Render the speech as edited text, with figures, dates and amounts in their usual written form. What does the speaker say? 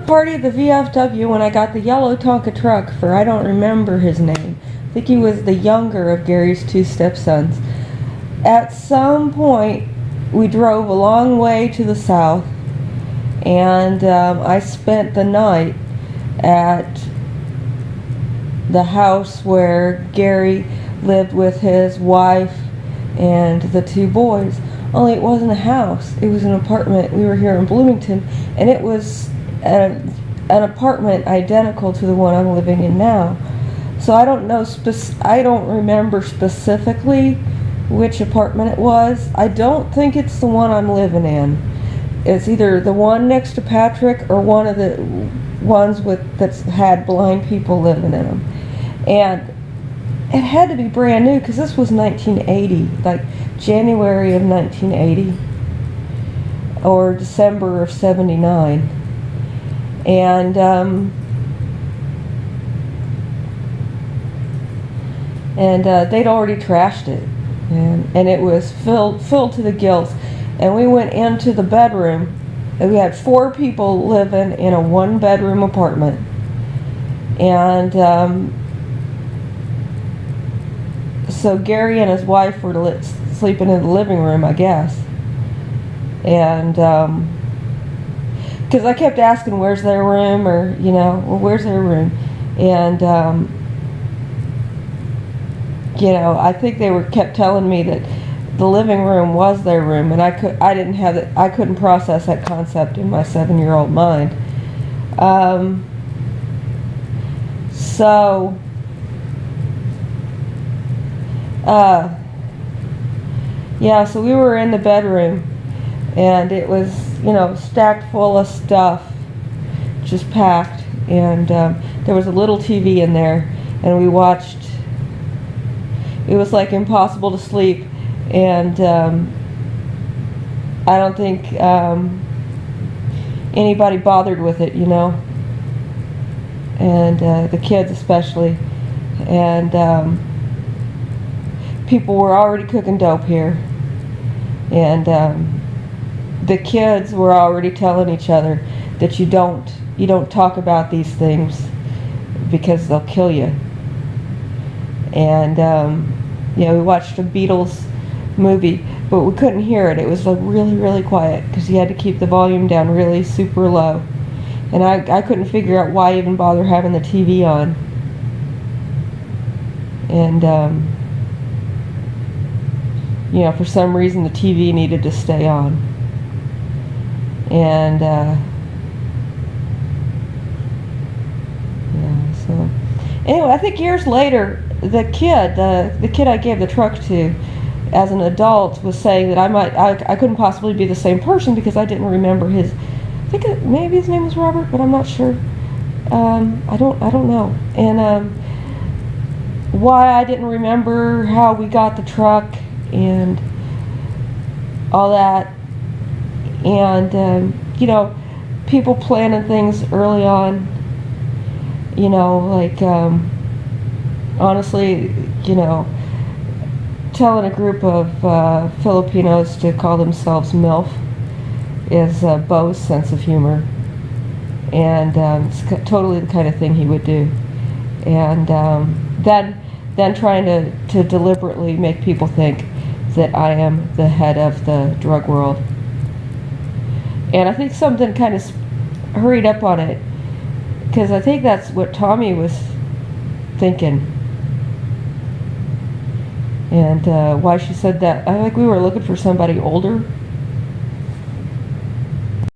party at the VFW when I got the yellow Tonka truck for I don't remember his name. I think he was the younger of Gary's two stepsons. At some point, we drove a long way to the south, and I spent the night at the house where Gary lived with his wife and the two boys. Only it wasn't a house, it was an apartment. We were here in Bloomington, and it was an apartment identical to the one I'm living in now. So I don't know, I don't remember specifically which apartment it was. I don't think it's the one I'm living in. It's either the one next to Patrick or one of the ones that's had blind people living in them. And it had to be brand new because this was 1980, like January of 1980 or December of 79. And they'd already trashed it, and it was filled to the gills. And we went into the bedroom, and we had 4 people living in a 1-bedroom apartment. And so Gary and his wife were sleeping in the living room, I guess. And because I kept asking, where's their room? Or, well, where's their room? And, I think they kept telling me that the living room was their room, and I couldn't process that concept in my 7-year-old mind. So we were in the bedroom, and it was, stacked full of stuff, just packed, and there was a little TV in there, and we watched. It was like impossible to sleep, and I don't think anybody bothered with it, and the kids especially, and people were already cooking dope here, and the kids were already telling each other that you don't talk about these things because they'll kill you. And we watched a Beatles movie, but we couldn't hear it. It was like really, really quiet because you had to keep the volume down really super low. And I couldn't figure out why even bother having the TV on. And for some reason the TV needed to stay on. And so anyway, I think years later, the kid I gave the truck to as an adult was saying that I couldn't possibly be the same person because I didn't remember his. I think maybe his name was Robert, but I'm not sure. I don't know. And why I didn't remember how we got the truck and all that, and people planning things early on. Honestly, telling a group of Filipinos to call themselves MILF is Bo's sense of humor, and it's totally the kind of thing he would do. And then trying to deliberately make people think that I am the head of the drug world. And I think something kind of hurried up on it, because I think that's what Tommy was thinking. And why she said that, I think we were looking for somebody older